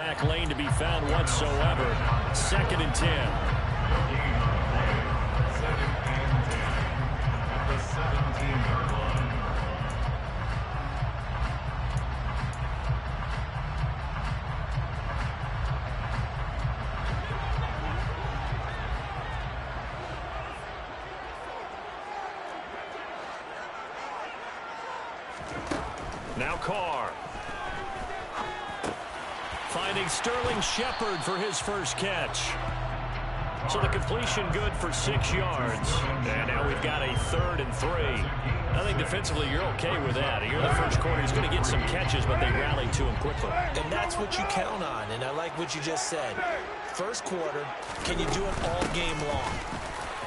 Back lane to be found whatsoever. 2nd and 10. Now Carr. Finding Sterling Shepard for his first catch. So the completion good for 6 yards. And now we've got a 3rd and 3. I think defensively you're okay with that. Here in the first quarter, he's going to get some catches, but they rallied to him quickly. And that's what you count on, and I like what you just said. First quarter, can you do it all game long?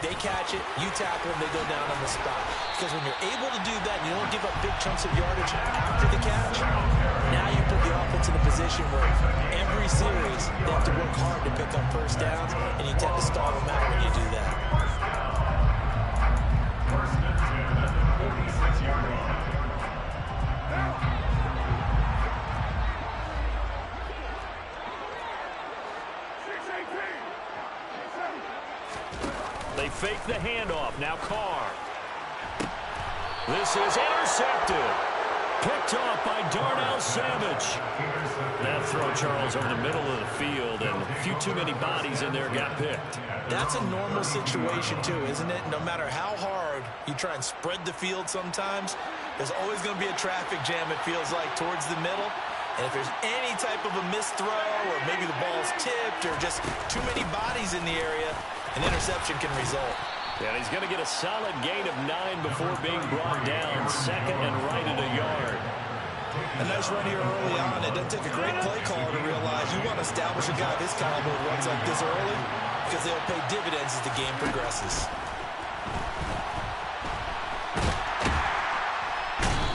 They catch it, you tackle them, they go down on the spot. Because when you're able to do that and you don't give up big chunks of yardage after the catch, now you put the offense in a position where every series they have to work hard to pick up first downs, and you tend to stall them out when you do that. First and 10 at the 46-yard line. They fake the handoff. Now Carr. This is intercepted. Picked off by Darnell Savage. That throw, Charles, over the middle of the field, and a few too many bodies in there got picked. That's a normal situation, too, isn't it? No matter how hard you try and spread the field sometimes, there's always going to be a traffic jam, it feels like, towards the middle. And if there's any type of a missed throw, or maybe the ball's tipped, or just too many bodies in the area, an interception can result. And he's going to get a solid gain of 9 before being brought down. 2nd and right at a yard. A nice run here early on. It doesn't take a great play caller to realize you want to establish a guy this caliber who runs like this early, because they'll pay dividends as the game progresses.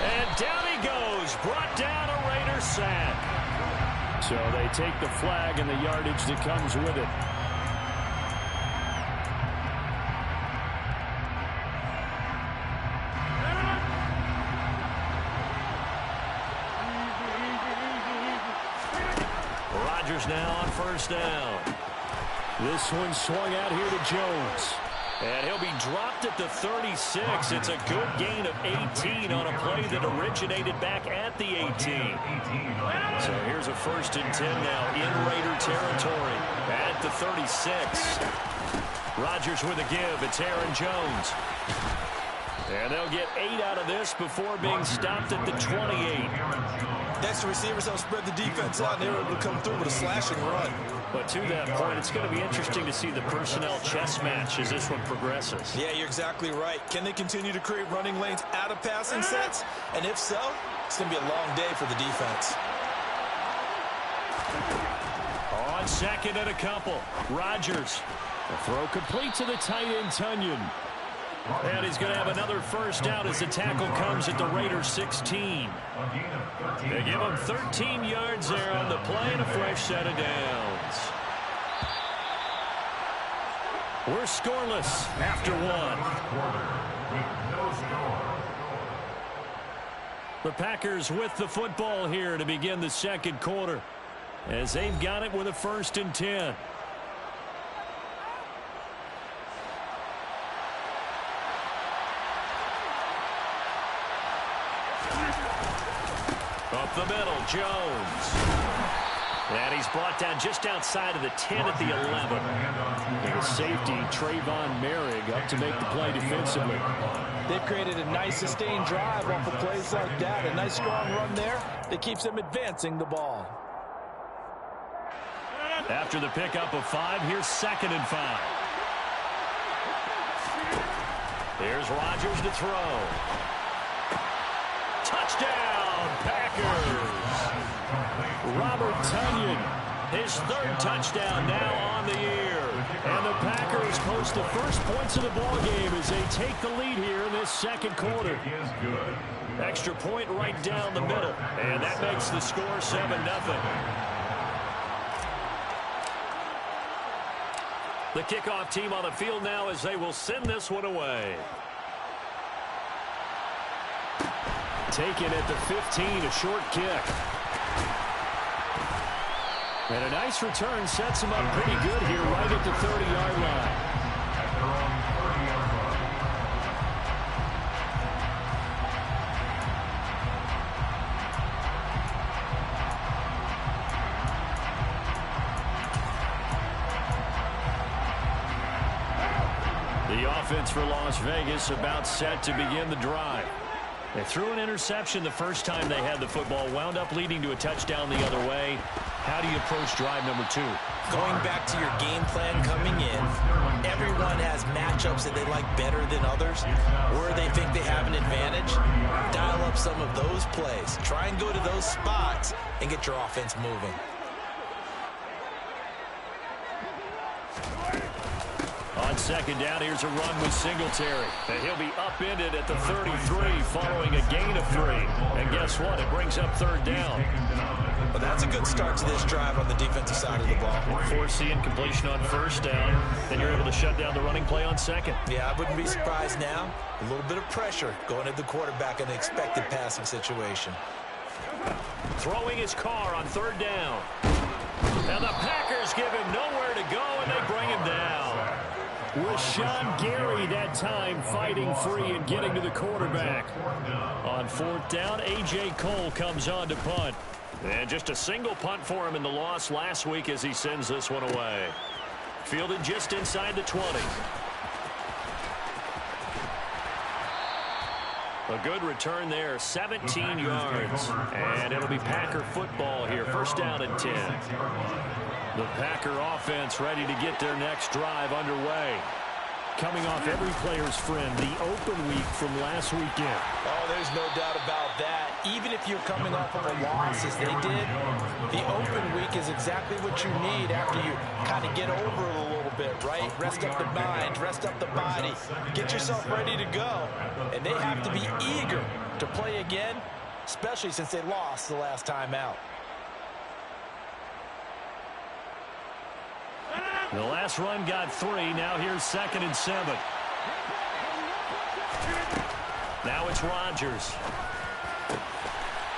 And down he goes. Brought down a Raider sack. So they take the flag and the yardage that comes with it. Now on first down. This one swung out here to Jones. And he'll be dropped at the 36. It's a good gain of 18 on a play that originated back at the 18. So here's a 1st and 10 now in Raider territory at the 36. Rodgers with a give. It's Aaron Jones. And they'll get 8 out of this before being stopped at the 28. Next, the receivers don't spread the defense out, and they were able to come through with a slashing run. But to that point, it's going to be interesting to see the personnel chess match as this one progresses. Yeah, you're exactly right. Can they continue to create running lanes out of passing sets? And if so, it's going to be a long day for the defense. On 2nd and a couple, Rodgers. The throw complete to the tight end, Tunyon. And he's going to have another first down as the tackle comes at the Raiders 16. They give him 13 yards there on the play and a fresh set of downs. We're scoreless after 1. The Packers with the football here to begin the 2nd quarter, as they've got it with a 1st and 10. Up the middle, Jones. And he's brought down just outside of the 10 at the 11. And the safety, Trayvon Merrick, up to make the play defensively. They've created a nice sustained drive off of plays like that. A nice strong run there that keeps them advancing the ball. After the pickup of 5, here's 2nd and 5. Here's Rodgers to throw. Touchdown, Packers. Robert Tunyon, his 3rd touchdown now on the year. And the Packers post the first points of the ball game as they take the lead here in this 2nd quarter. Extra point right down the middle, and that makes the score 7-0. The kickoff team on the field now as they will send this one away. Taken at the 15, a short kick. And a nice return sets him up pretty good here right at the 30-yard line. At their own 30-yard line. The offense for Las Vegas about set to begin the drive. They threw an interception the first time they had the football, wound up leading to a touchdown the other way. How do you approach drive number 2? Going back to your game plan coming in, everyone has matchups that they like better than others, where they think they have an advantage. Dial up some of those plays. Try and go to those spots and get your offense moving. On second down, here's a run with Singletary. And he'll be upended at the 33 following a gain of 3. And guess what? It brings up third down. Well, that's a good start to this drive on the defensive side of the ball. Force the incompletion on first down. Then you're able to shut down the running play on second. Yeah, I wouldn't be surprised now. A little bit of pressure going at the quarterback in an expected passing situation. Throwing his car on third down. And the Packers give him nowhere to go, and they bring him down. Rashawn Gary that time fighting free and getting to the quarterback. On fourth down, A.J. Cole comes on to punt. And just a single punt for him in the loss last week as he sends this one away. Fielded just inside the 20. A good return there, 17 yards. And it'll be Packer football here, first down and 10. The Packer offense ready to get their next drive underway. Coming off every player's friend, the open week from last weekend. Oh, there's no doubt about that. Even if you're coming off of a loss as they did, the open week is exactly what you need after you kind of get over it a little bit, right? Rest up the mind, rest up the body, get yourself ready to go. And they have to be eager to play again, especially since they lost the last time out. The last run got 3. Now here's second and 7. Now it's Rodgers.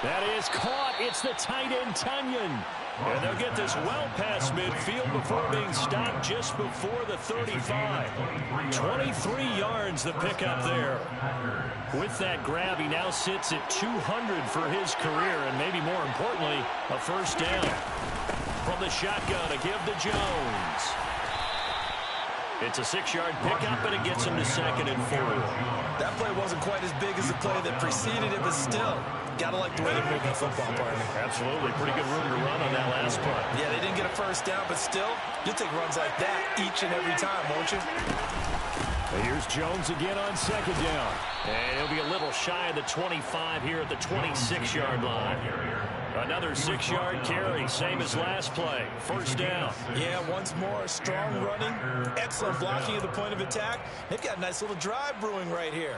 That is caught. It's the tight end, Tunyon. And they'll get this well past midfield before being stopped just before the 35. 23 yards the pickup there. With that grab, he now sits at 200 for his career, and maybe more importantly, a first down. From the shotgun to give to Jones. It's a 6-yard pickup, and it gets him to second and 4. That play wasn't quite as big as the play that preceded it, but still, gotta like the way they're moving the football, partner. Absolutely. Pretty good room to run on that last punt. Yeah, they didn't get a first down, but still, you'll take runs like that each and every time, won't you? And here's Jones again on second down. And he'll be a little shy of the 25 here at the 26-yard line. Another 6-yard carry, same as last play. First down. Yeah, once more, strong running, excellent blocking at the point of attack. They've got a nice little drive brewing right here.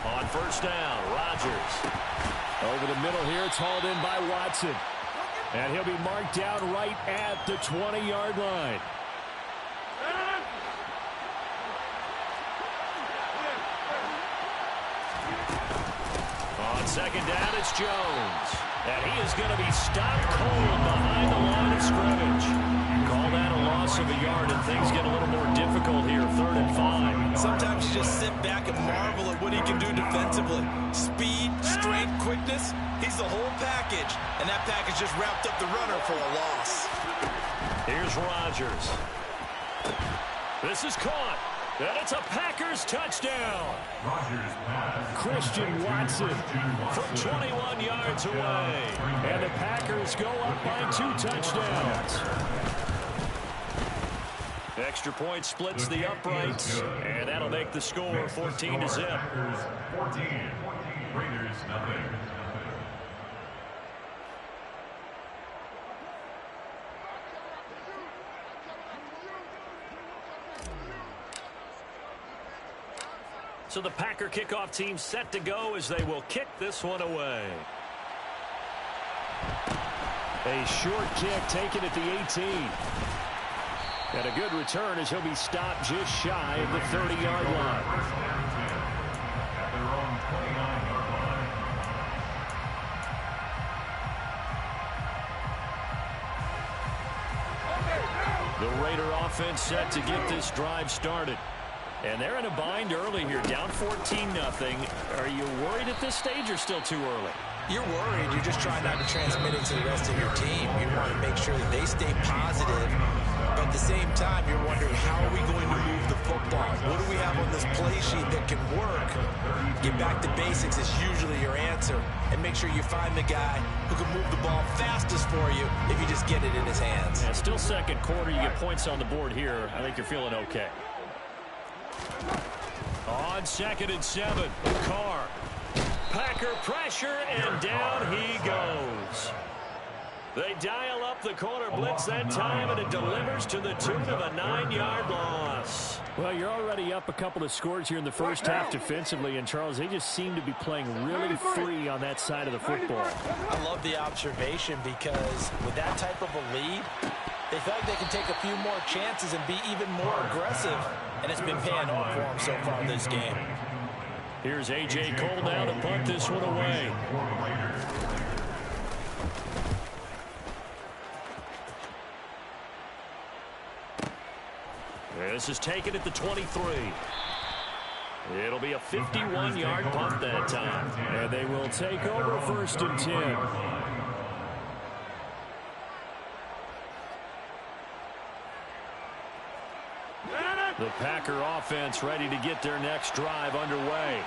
On first down, Rodgers. Over the middle here, it's hauled in by Watson. And he'll be marked down right at the 20-yard line. On second down, it's Jones. And he is going to be stopped cold behind the line of scrimmage. Call that a loss of a yard, and things get a little more difficult here, 3rd and 5. Sometimes you just sit back and marvel at what he can do defensively. Speed, strength, quickness, he's the whole package. And that package just wrapped up the runner for a loss. Here's Rodgers. This is caught. And it's a Packers touchdown. Christian Watson from 21 yards away. And the Packers go up by 2 touchdowns. Extra point splits the uprights. And that'll make the score 14-0. 14. Raiders, nothing. So the Packer kickoff team set to go as they will kick this one away. A short kick taken at the 18. And a good return as he'll be stopped just shy of the 30-yard line. First down and 10 at their own 29-yard line. The Raider offense set to get this drive started. And they're in a bind early here, down 14-0. Are you worried at this stage or still too early? You're worried. You're just trying not to transmit it to the rest of your team. You want to make sure that they stay positive. But at the same time, you're wondering, how are we going to move the football? What do we have on this play sheet that can work? Get back to basics is usually your answer. And make sure you find the guy who can move the ball fastest for you if you just get it in his hands. Yeah, still second quarter. You get points on the board here. I think you're feeling okay. On 2nd and 7, Carr. Packer pressure, and down he goes. They dial up the corner blitz that time, and it delivers to the tune of a 9-yard loss. Well, you're already up a couple of scores here in the first half defensively, and Charles, they just seem to be playing really free on that side of the football. I love the observation because with that type of a lead, they feel like they can take a few more chances and be even more aggressive, and it's been paying off for them so far in this game. Here's A.J. Cole now to punt this one away. This is taken at the 23. It'll be a 51-yard punt that time. And they will take over 1st and 10. The Packer offense ready to get their next drive underway.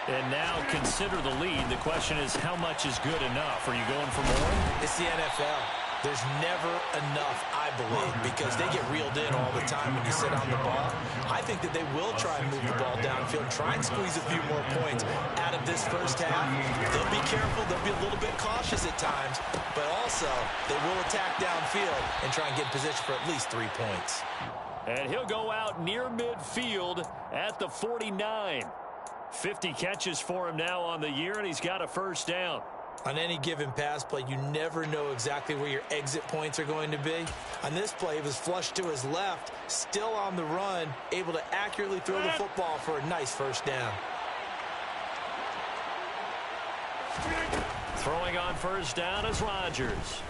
And now consider the lead. The question is, how much is good enough? Are you going for more? It's the NFL. There's never enough, I believe, because they get reeled in all the time when you sit on the ball. I think that they will try and move the ball downfield, try and squeeze a few more points out of this first half. They'll be careful. They'll be a little bit cautious at times, but also they will attack downfield and try and get in position for at least 3 points. And he'll go out near midfield at the 49. 50 catches for him now on the year, and he's got a first down. On any given pass play, you never know exactly where your exit points are going to be. On this play, it was flushed to his left, still on the run, able to accurately throw the football for a nice first down. Throwing on first down is Rodgers.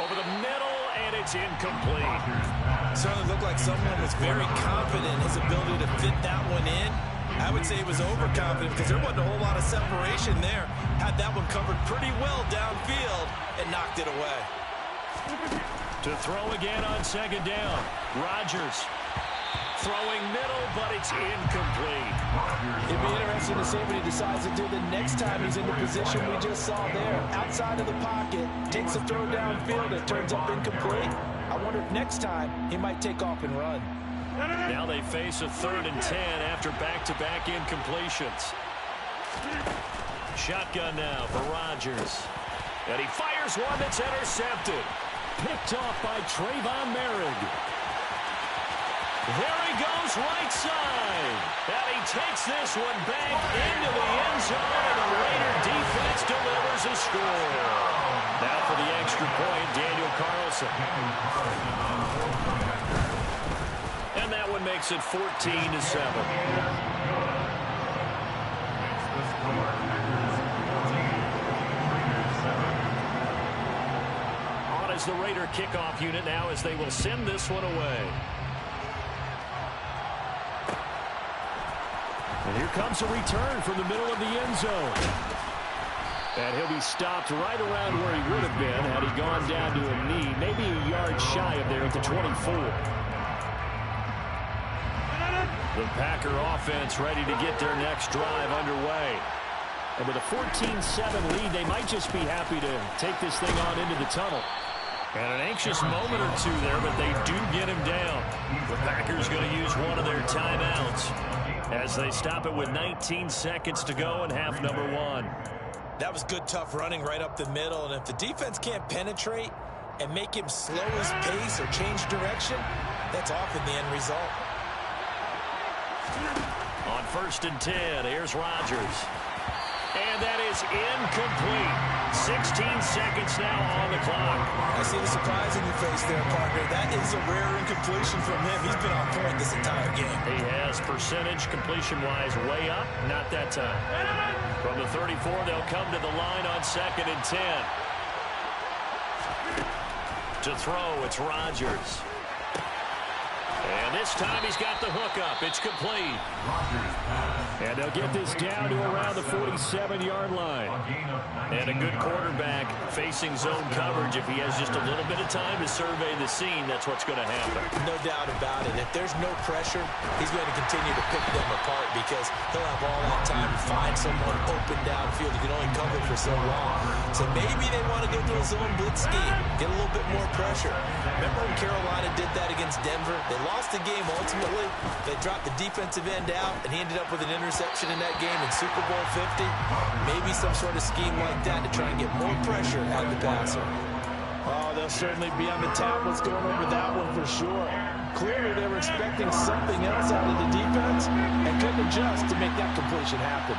Over the middle, and it's incomplete. Certainly looked like someone was very confident in his ability to fit that one in. I would say he was overconfident because there wasn't a whole lot of separation there. Had that one covered pretty well downfield and knocked it away. To throw again on 2nd down. Rodgers throwing middle, but it's incomplete. It'd be interesting to see what he decides to do the next time he's in the position we just saw there. Outside of the pocket, takes a throw downfield, it turns up incomplete. I wonder if next time he might take off and run. Now they face a 3rd and 10 after back-to-back incompletions. Shotgun now for Rodgers. And he fires one that's intercepted. Picked off by Trayvon Merrick. There he goes right side. And he takes this one back into the end zone, and the Raider defense delivers a score. Now for the extra point, Daniel Carlson. And that one makes it 14-7. As the Raider kickoff unit now, as they will send this one away. And here comes a return from the middle of the end zone. And he'll be stopped right around where he would have been had he gone down to a knee, maybe a yard shy of there at the 24. The Packer offense ready to get their next drive underway. And with a 14-7 lead, they might just be happy to take this thing on into the tunnel. And an anxious moment or two there, but they do get him down. The Packers going to use one of their timeouts as they stop it with 19 seconds to go in half number 1. That was good, tough running right up the middle. And if the defense can't penetrate and make him slow his pace or change direction, that's often the end result. On 1st and 10, here's Rodgers. And And that is incomplete. 16 seconds now on the clock. I see the surprise in your face there, partner. That is a rare incompletion from him. He's been on point this entire game. He has percentage completion-wise way up. Not that time. From the 34, they'll come to the line on 2nd and 10. To throw, it's Rodgers. And this time he's got the hook up. It's complete. And they'll get this down to around the 47-yard line. And a good quarterback facing zone coverage. If he has just a little bit of time to survey the scene, that's what's going to happen. No doubt about it. If there's no pressure, he's going to continue to pick them apart because he'll have all that time to find someone open downfield. He can only cover for so long. So maybe they want to go to a zone blitz scheme, get a little bit more pressure. Remember when Carolina did that against Denver? They lost the game ultimately. They dropped the defensive end out, and he ended up with an interception in that game in Super Bowl 50. Maybe some sort of scheme like that to try and get more pressure out of the passer. Oh, they'll certainly be on the tablets going over that one for sure. Clearly, they were expecting something else out of the defense and couldn't adjust to make that completion happen.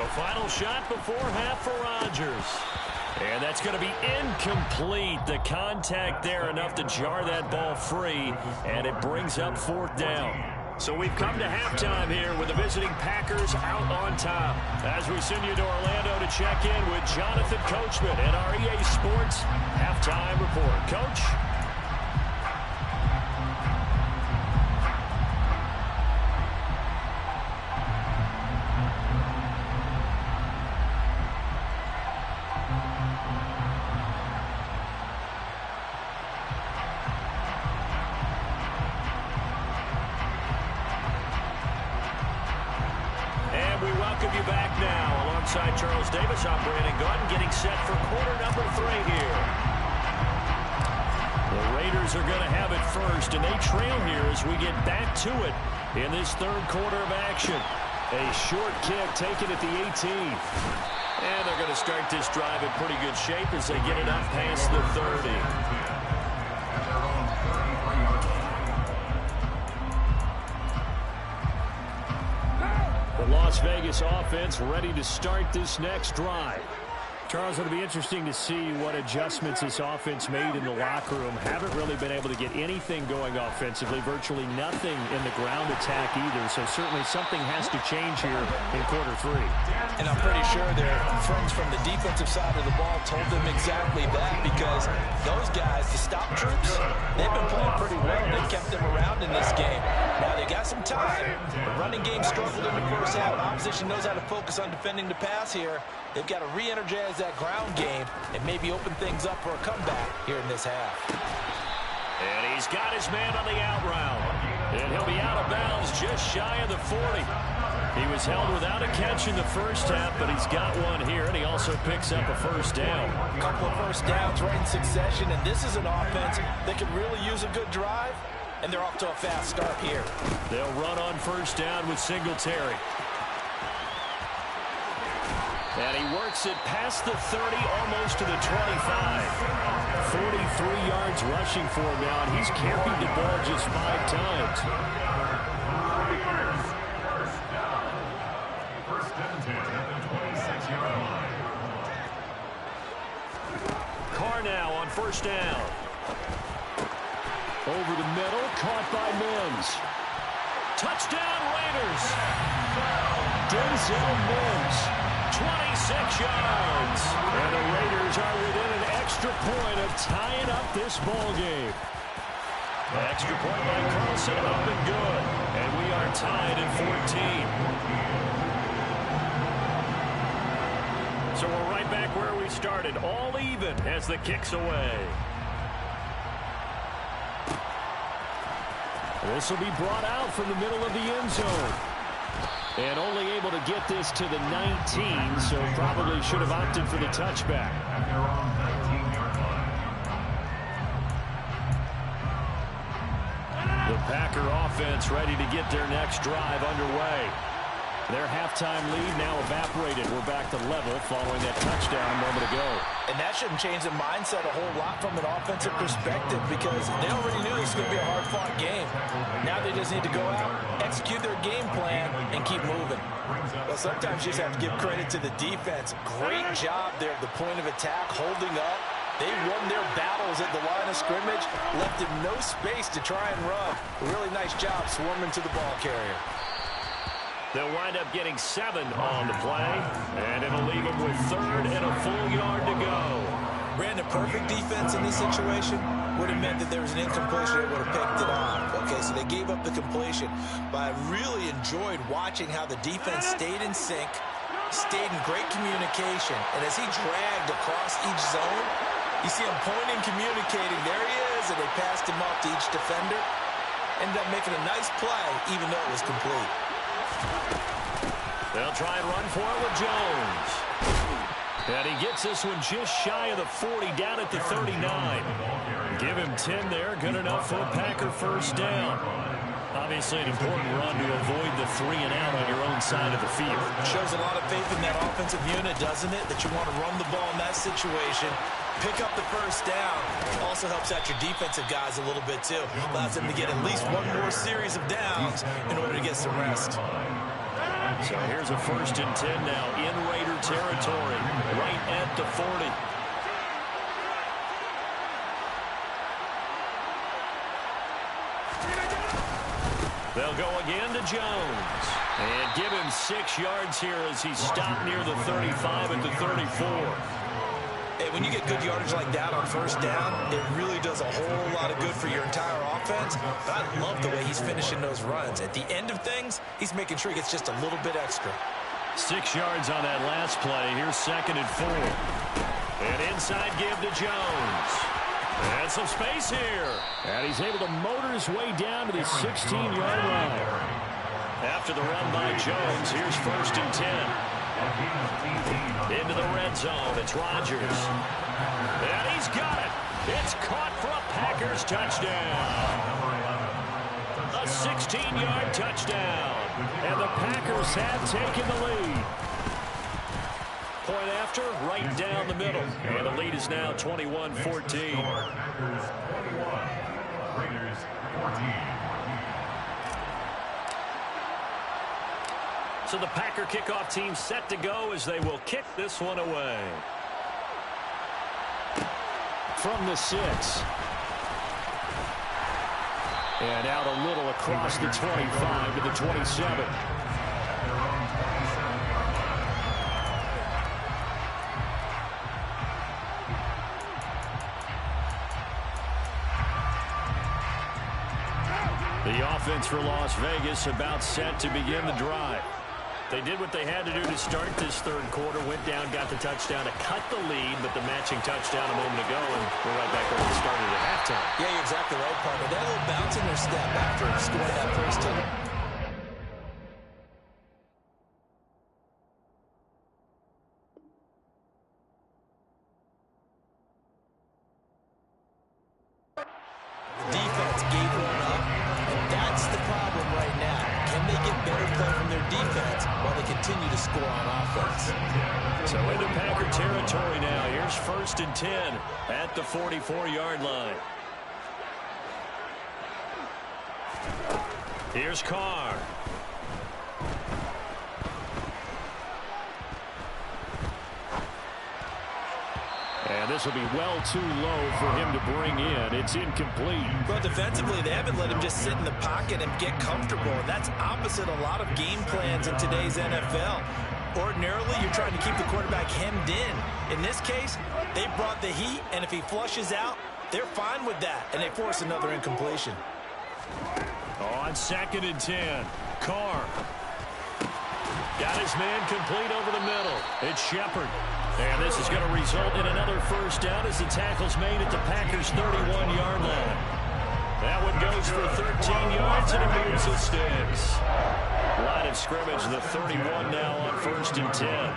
A final shot before half for Rodgers. And that's going to be incomplete. The contact there enough to jar that ball free, and it brings up 4th down. So we've come to halftime here with the visiting Packers out on top. As we send you to Orlando to check in with Jonathan Coachman and our EA Sports Halftime Report. Coach? You back now alongside Charles Davis. I'm Brandon Gaudin getting set for quarter number 3 here. The Raiders are going to have it first, and they trail here as we get back to it in this 3rd quarter of action. A short kick taken at the 18. And they're going to start this drive in pretty good shape as they get it up past the 30. Las Vegas offense ready to start this next drive. Charles, it'll be interesting to see what adjustments this offense made in the locker room. Haven't really been able to get anything going offensively, virtually nothing in the ground attack either. So certainly something has to change here in quarter 3. And I'm pretty sure their friends from the defensive side of the ball told them exactly that, because those guys, the stop troops, they've been playing pretty well. They've kept them around in this game. Now they got some time. The running game struggled in the first half. Opposition knows how to focus on defending the pass here. They've got to re-energize that ground game and maybe open things up for a comeback here in this half. And he's got his man on the out route. And he'll be out of bounds just shy of the 40. He was held without a catch in the first half, but he's got one here, and he also picks up a first down. A couple of first downs right in succession, and this is an offense that could really use a good drive, and they're off to a fast start here. They'll run on first down with Singletary. And he works it past the 30, almost to the 25. 43 yards rushing for him now, and he's carried the ball just 5 times. First and 10 at the 26-yard line. Carr now on first down. Over the middle, caught by Mims. Touchdown Raiders. Denzel Mims. 26 yards. And the Raiders are within an extra point of tying up this ball game. Extra point by Carlson, up and good. And we are tied at 14. So we're right back where we started, all even as the kick's away. This will be brought out from the middle of the end zone. And only able to get this to the 19, so probably should have opted for the touchback. At their own 19-yard line. The Packer offense ready to get their next drive underway. Their halftime lead now evaporated. We're back to level following that touchdown a moment ago. And that shouldn't change the mindset a whole lot from an offensive perspective, because they already knew this was going to be a hard hard-fought game. Now they just need to go out, execute their game plan, and keep moving. Well, sometimes you just have to give credit to the defense. Great job there at the point of attack, holding up. They won their battles at the line of scrimmage, left him no space to try and run. A really nice job swarming to the ball carrier. They'll wind up getting 7 on the play, and it'll leave them with 3rd and a full yard to go. Brandon, perfect defense in this situation would have meant that there was an incompletion that would have picked it off. Okay, so they gave up the completion. But I really enjoyed watching how the defense stayed in sync, stayed in great communication, and as he dragged across each zone, you see him pointing, communicating. There he is, and they passed him off to each defender. Ended up making a nice play, even though it was complete. They'll try and run for it with Jones. And he gets this one just shy of the 40, down at the 39. Give him 10 there, good enough for a Packer first down. Obviously an important run to avoid the 3 and out on your own side of the field. Shows a lot of faith in that offensive unit, doesn't it? That you want to run the ball in that situation. Pick up the first down. Also helps out your defensive guys a little bit, too. Allows them to get at least one more series of downs in order to get some rest. So here's a 1st and 10 now in Raider territory, right at the 40. They'll go again to Jones. And give him 6 yards here as he stopped near the 35 at the 34. Hey, when you get good yardage like that on first down, it really does a whole lot of good for your entire offense. But I love the way he's finishing those runs. At the end of things, he's making sure he gets just a little bit extra. 6 yards on that last play. Here's 2nd and 4. And inside give to Jones. And some space here. And he's able to motor his way down to the 16-yard line. After the run by Jones, here's 1st and 10. Into the red zone, it's Rodgers. And he's got it. It's caught for a Packers touchdown. A 16-yard touchdown. And the Packers have taken the lead. Point after, right down the middle. And the lead is now 21-14. Packers 21, Raiders 14. So the Packer kickoff team set to go as they will kick this one away. From the 6. And out a little across the 25 to the 27. The offense for Las Vegas about set to begin the drive. They did what they had to do to start this 3rd quarter. Went down, got the touchdown to cut the lead, but the matching touchdown a moment ago, and we're right back where we started at halftime. Yeah, you're exactly right, partner. They had a little bounce in their step after scoring that first time. Defense gave one up, and that's the problem right now. Can they get better play from their defense while they continue to score on offense? So into Packer territory now. Here's 1st and 10 at the 44-yard line. Here's Carr. And this will be well too low for him to bring in. It's incomplete. Well, defensively, they haven't let him just sit in the pocket and get comfortable. That's opposite a lot of game plans in today's NFL. Ordinarily, you're trying to keep the quarterback hemmed in. In this case, they brought the heat, and if he flushes out, they're fine with that, and they force another incompletion. On 2nd and 10, Carr. Got his man complete over the middle. It's Shepard. And this is going to result in another first down as the tackle's made at the Packers' 31-yard line. That one goes for 13 yards, and it moves the sticks. Line of scrimmage, the 31 now on 1st and 10.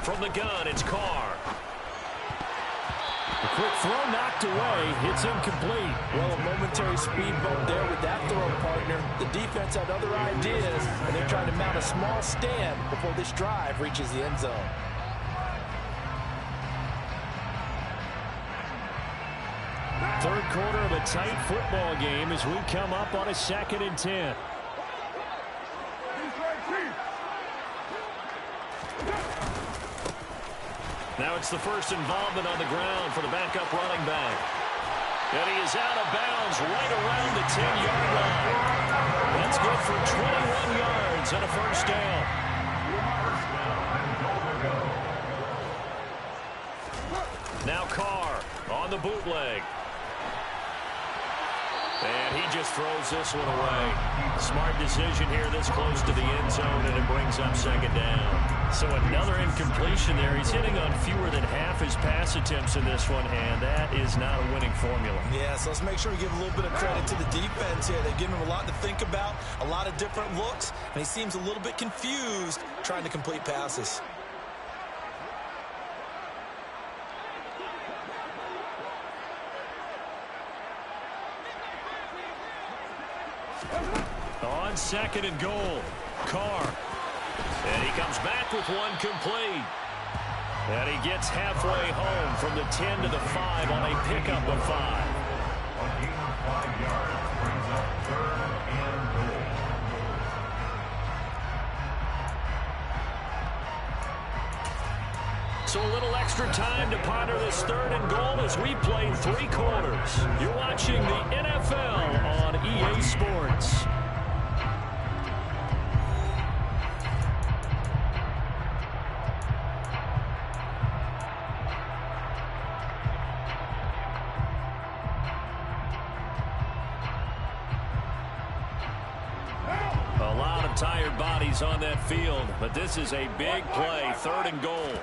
From the gun, it's Carr. A quick throw knocked away. It's incomplete. Well, a momentary speed bump there with that throw, partner. The defense had other ideas, and they're trying to mount a small stand before this drive reaches the end zone. Third quarter of a tight football game as we come up on a 2nd and 10. Now it's the first involvement on the ground for the backup running back. And he is out of bounds right around the 10-yard line. That's good for 21 yards and a first down. Now Carr on the bootleg. And he just throws this one away. Smart decision here this close to the end zone, and it brings up 2nd down. So another incompletion there. He's hitting on fewer than half his pass attempts in this one, and that is not a winning formula. Yeah, so let's make sure we give a little bit of credit to the defense here. They've given him a lot to think about, a lot of different looks, and he seems a little bit confused trying to complete passes. On 2nd and goal, Carr. And he comes back with one complete. And he gets halfway home from the 10 to the 5 on a pickup of 5. A gain of 5 yards brings up 3rd and goal. So a little extra time to ponder this 3rd and goal as we play 3 quarters. You're watching the NFL on EA Sports. A lot of tired bodies on that field, but this is a big play, 3rd and goal.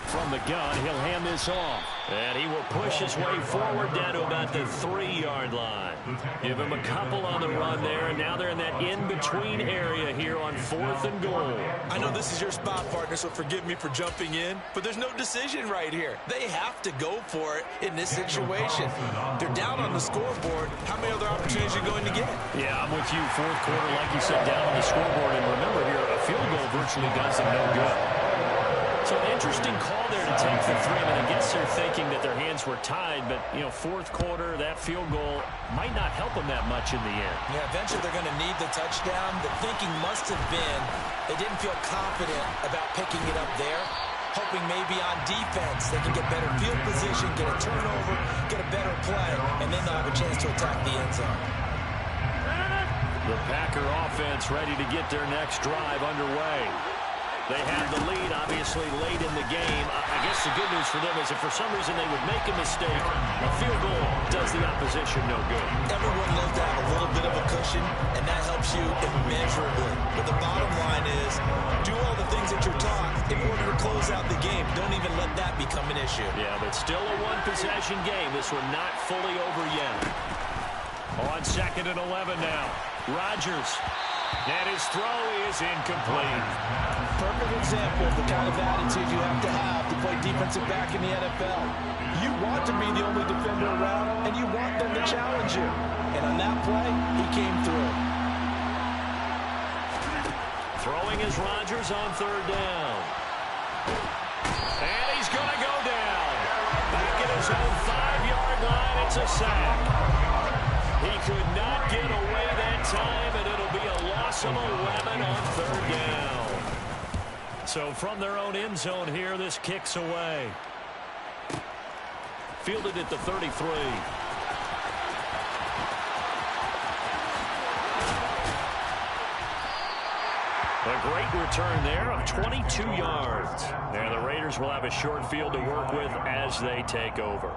From the gun, he'll hand this off. And he will push his way forward down to about the 3-yard line. Give him a couple on the run there, and now they're in that in-between area here on 4th and goal. I know this is your spot, partner, so forgive me for jumping in, but there's no decision right here. They have to go for it in this situation. They're down on the scoreboard. How many other opportunities are you going to get? Yeah, I'm with you. 4th quarter, like you said, down on the scoreboard. And remember here, a field goal virtually does them no good. So an interesting call there to take the 3. I guess they're thinking that their hands were tied, but, 4th quarter, that field goal might not help them that much in the end. Yeah, eventually they're going to need the touchdown. The thinking must have been they didn't feel confident about picking it up there, hoping maybe on defense they can get better field position, get a turnover, get a better play, and then they'll have a chance to attack the end zone. The Packer offense ready to get their next drive underway. They have the lead, obviously, late in the game. I guess the good news for them is if for some reason they would make a mistake, a field goal does the opposition no good. Everyone loves to have a little bit of a cushion, and that helps you immeasurably. But the bottom line is, do all the things that you're taught in order to close out the game. Don't even let that become an issue. Yeah, but still a one-possession game. This one not fully over yet. On 2nd and 11 now, Rodgers. And his throw is incomplete. Perfect example of the kind of attitude you have to play defensive back in the NFL. You want to be the only defender around, and you want them to challenge you. And on that play, he came through. Throwing is Rodgers on 3rd down. And he's going to go down. Back at his own 5-yard line, it's a sack. He could not get away that time, and it'll be a loss of 11 on 3rd down. So from their own end zone here, this kicks away. Fielded at the 33. A great return there of 22 yards. And the Raiders will have a short field to work with as they take over.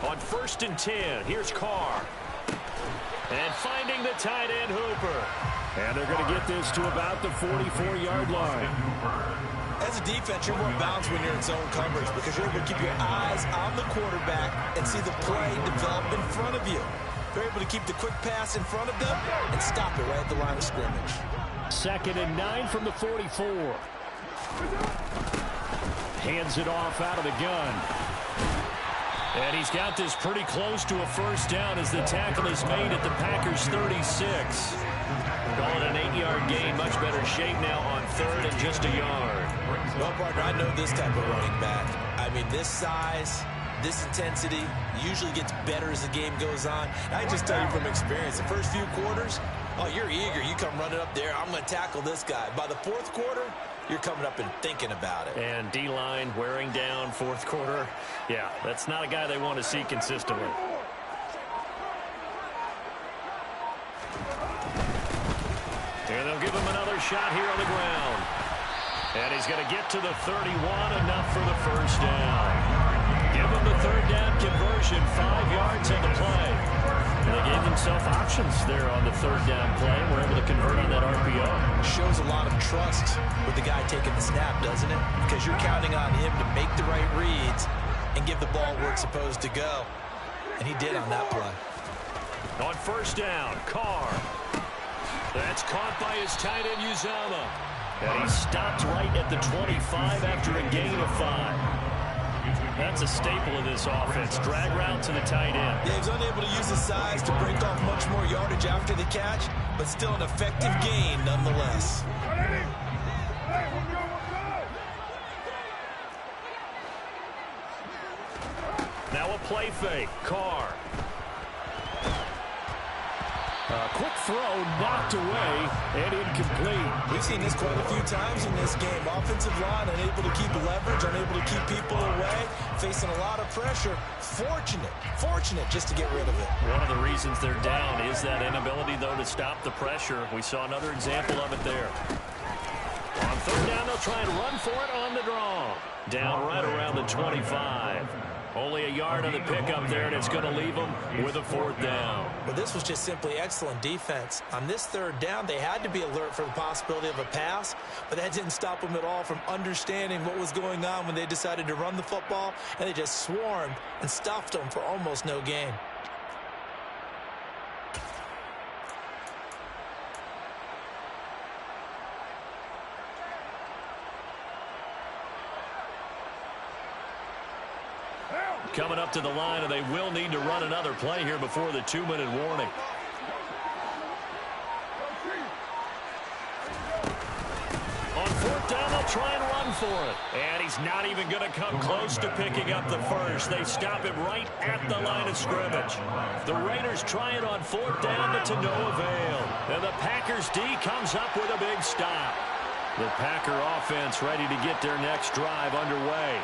On 1st and 10, here's Carr. And finding the tight end, Hooper. And they're going to get this to about the 44-yard line. As a defense, you're more balanced when you're in zone coverage because you're able to keep your eyes on the quarterback and see the play develop in front of you. They're able to keep the quick pass in front of them and stop it right at the line of scrimmage. 2nd and 9 from the 44. Hands it off out of the gun. And he's got this pretty close to a first down as the tackle is made at the Packers' 36. Calling an 8-yard gain. Much better shape now on third and just a yard. Well, partner, I know this type of running back. I mean, this size, this intensity usually gets better as the game goes on. I just tell you from experience, the first few quarters, oh, you're eager. You come running up there. I'm going to tackle this guy. By the fourth quarter, you're coming up and thinking about it. And D-line wearing down fourth quarter. Yeah, that's not a guy they want to see consistently. And they'll give him another shot here on the ground. And he's going to get to the 31, enough for the first down. Give him the third down conversion, 5 yards on the play. And they gave themselves options there on the third down play. We're able to convert on that RPO. Shows a lot of trust with the guy taking the snap, doesn't it? Because you're counting on him to make the right reads and give the ball where it's supposed to go. And he did on that play. On first down, Carr. That's caught by his tight end, Uzomah. And he stopped right at the 25 after a gain of 5. That's a staple of this offense. Drag route to the tight end. Yeah, he's unable to use his size to break off much more yardage after the catch, but still an effective gain nonetheless. Now a play fake. Carr. Quick throw, knocked away, and incomplete. We've seen this quite a few times in this game. Offensive line unable to keep leverage, unable to keep people away, facing a lot of pressure. Fortunate just to get rid of it. One of the reasons they're down is that inability, though, to stop the pressure. We saw another example of it there. On third down, they'll try and run for it on the draw. Down right around the 25. Only a yard on the pickup there, and it's going to leave them with a fourth down. Well, this was just simply excellent defense. On this third down, they had to be alert for the possibility of a pass, but that didn't stop them at all from understanding what was going on when they decided to run the football, and they just swarmed and stuffed them for almost no gain. Coming up to the line, and they will need to run another play here before the 2-minute warning. On fourth down, they'll try and run for it. And he's not even going to come close to picking up the first. They stop him right at the line of scrimmage. The Raiders try it on fourth down, but to no avail. And the Packers D comes up with a big stop. The Packer offense ready to get their next drive underway.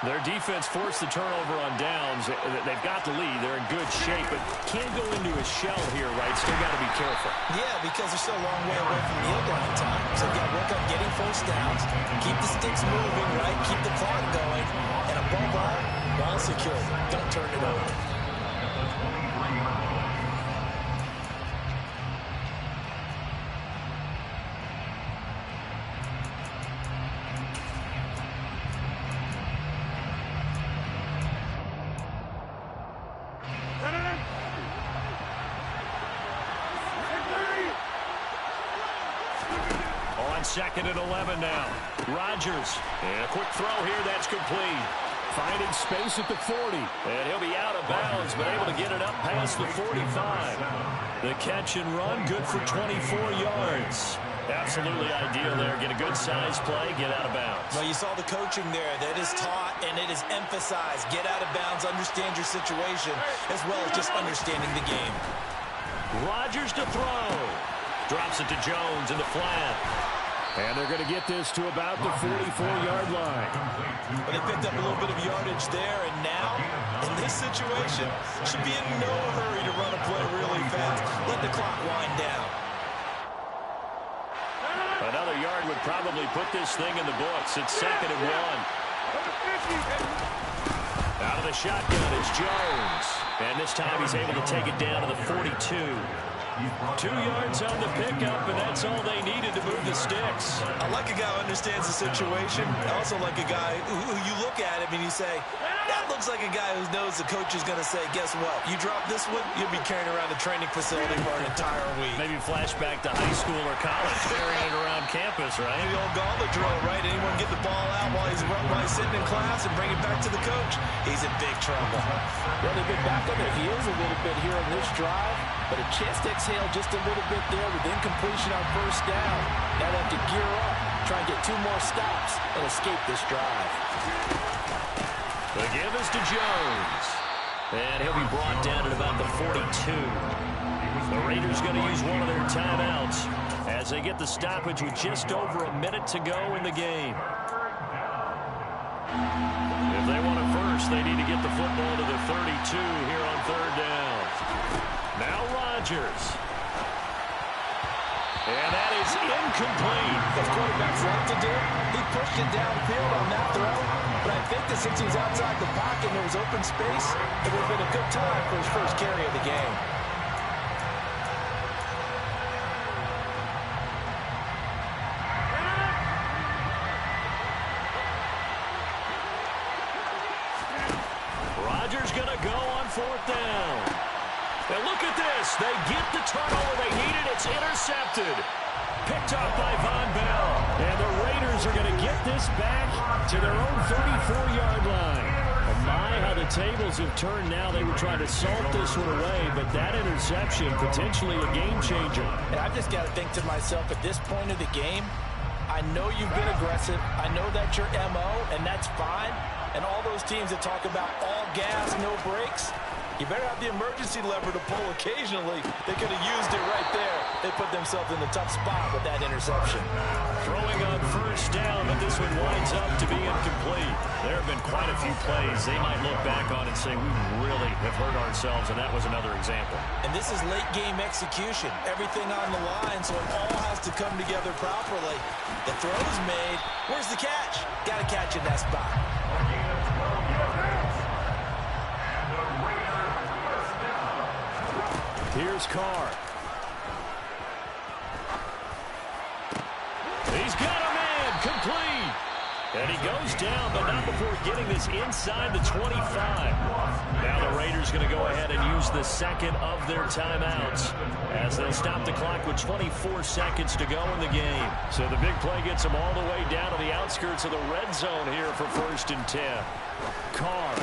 Their defense forced the turnover on downs. They've got the lead. They're in good shape, but can't go into a shell here, right? Still got to be careful. Yeah, because they're still a long way away from the line time. So you got to work on getting first downs, keep the sticks moving, right? Keep the clock going, and above all, ball secure. Don't turn it over. Second and 11 now. Rodgers. And a quick throw here. That's complete. Finding space at the 40. And he'll be out of bounds, but able to get it up past the 45. The catch and run, good for 24 yards. Absolutely ideal there. Get a good size play, get out of bounds. Well, you saw the coaching there. That is taught and it is emphasized. Get out of bounds, understand your situation, as well as just understanding the game. Rodgers to throw. Drops it to Jones in the flat. And they're going to get this to about the 44-yard line. Well, they picked up a little bit of yardage there, and now, in this situation, should be in no hurry to run a play really fast. Let the clock wind down. Another yard would probably put this thing in the books. It's second and 1. Out of the shotgun, it's Jones. And this time he's able to take it down to the 42. 2 yards on the pickup, and that's all they needed to move the sticks. I like a guy who understands the situation. I also like a guy who you look at him and you say, that looks like a guy who knows the coach is going to say, guess what? You drop this one, you'll be carrying around the training facility for an entire week. Maybe flashback to high school or college, carrying it around campus, right? Maybe the old gauntlet drill, right? Anyone get the ball out while he's sitting in class and bring it back to the coach? He's in big trouble. Well, they've been back on their heels a little bit here on this drive, but a chance to exhale just a little bit there with incompletion on first down. Now they have to gear up, try and get 2 more stops, and escape this drive. The give is to Jones. And he'll be brought down at about the 42. The Raiders going to use one of their timeouts as they get the stoppage with just over a minute to go in the game. If they want it first, they need to get the football to the 32 here on third down. Now Rodgers. And that is incomplete. As quarterbacks like to do, he pushed it downfield on that throw. But I think that since he was outside the pocket and there was open space, it would have been a good time for his first carry of the game. Rodgers going to go on fourth down. And look at this. They get the turnover they needed. It's intercepted. Picked off by Von Bell. And the Raiders are going to get this back to their own 34-yard line. Oh my, how the tables have turned now. They were trying to salt this one away, but that interception, potentially a game changer. And I've just got to think to myself, at this point of the game, I know you've been aggressive. I know that's your MO, and that's fine. And all those teams that talk about all gas, no brakes, you better have the emergency lever to pull occasionally. They could have used it right there. They put themselves in a tough spot with that interception. Throwing on first down, but this one winds up to be incomplete. There have been quite a few plays they might look back on and say, we really have hurt ourselves, and that was another example. And this is late game execution. Everything on the line, so it all has to come together properly. The throw's made. Where's the catch? Got to catch in that spot. Here's Carr. He's got a man, complete. And he goes down, but not before getting this inside the 25. Now the Raiders going to go ahead and use the second of their timeouts as they'll stop the clock with 24 seconds to go in the game. So the big play gets them all the way down to the outskirts of the red zone here for 1st and 10. Carr.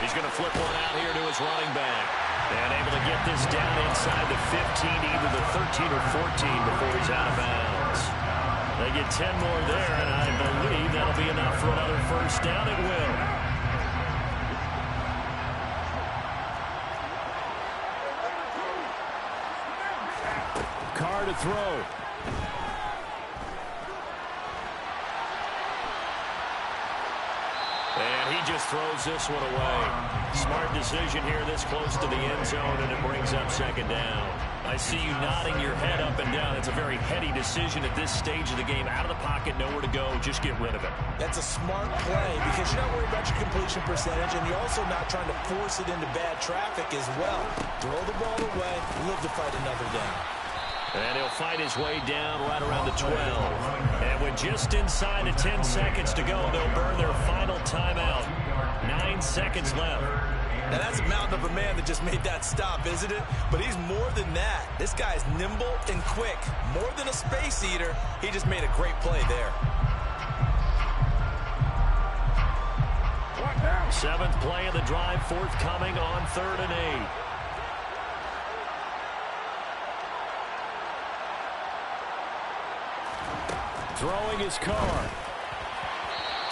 He's going to flip one out here to his running back. And able to get this down inside the 15, either the 13 or 14 before he's out of bounds. They get 10 more there, and I believe that'll be enough for another first down. It will. Carr to throw. And he just throws this one away. Smart decision here this close to the end zone, and it brings up second down. I see you nodding your head up and down. It's a very heady decision at this stage of the game. Out of the pocket, nowhere to go. Just get rid of it. That's a smart play because you're not worried about your completion percentage, and you're also not trying to force it into bad traffic as well. Throw the ball away, live to fight another down. And he'll fight his way down right around the 12. And with just inside of 10 seconds to go, they'll burn their final timeout. 9 seconds left. Now that's a mountain of a man that just made that stop, isn't it? But he's more than that. This guy's nimble and quick. More than a space eater. He just made a great play there. 7th play of the drive forthcoming on 3rd and 8. Throwing his Carr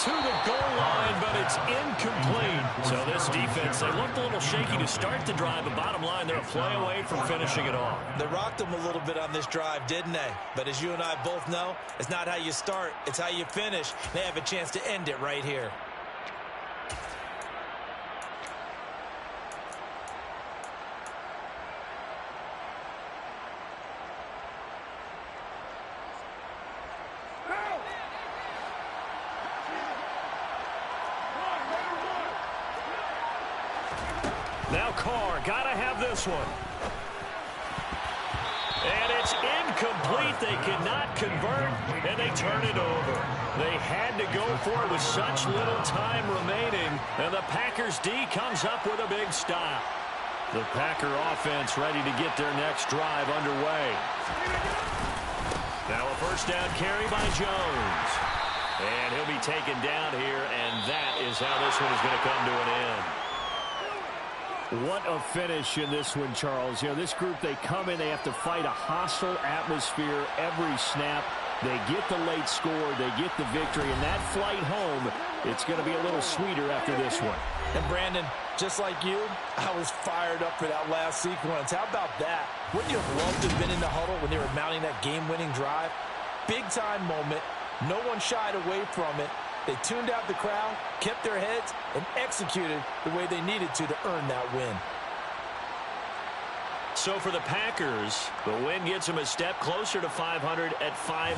to the goal line, but it's incomplete. So this defense, they looked a little shaky to start the drive, but bottom line, they're a play away from finishing it off. They rocked them a little bit on this drive, didn't they? But as you and I both know, it's not how you start, it's how you finish. They have a chance to end it right here. Now Carr, gotta have this one. incomplete. They cannot convert, and they turn it over. They had to go for it with such little time remaining, and the Packers D comes up with a big stop. The Packer offense ready to get their next drive underway. Now a first down carry by Jones. And he'll be taken down here, and that is how this one is going to come to an end. What a finish in this one, Charles. You know, this group, they come in, they have to fight a hostile atmosphere every snap. They get the late score, they get the victory, and that flight home, it's going to be a little sweeter after this one. And Brandon, just like you, I was fired up for that last sequence. How about that? Wouldn't you have loved to have been in the huddle when they were mounting that game-winning drive? Big-time moment. No one shied away from it. They tuned out the crowd, kept their heads, and executed the way they needed to earn that win. So for the Packers, the win gets them a step closer to 500 at 5-.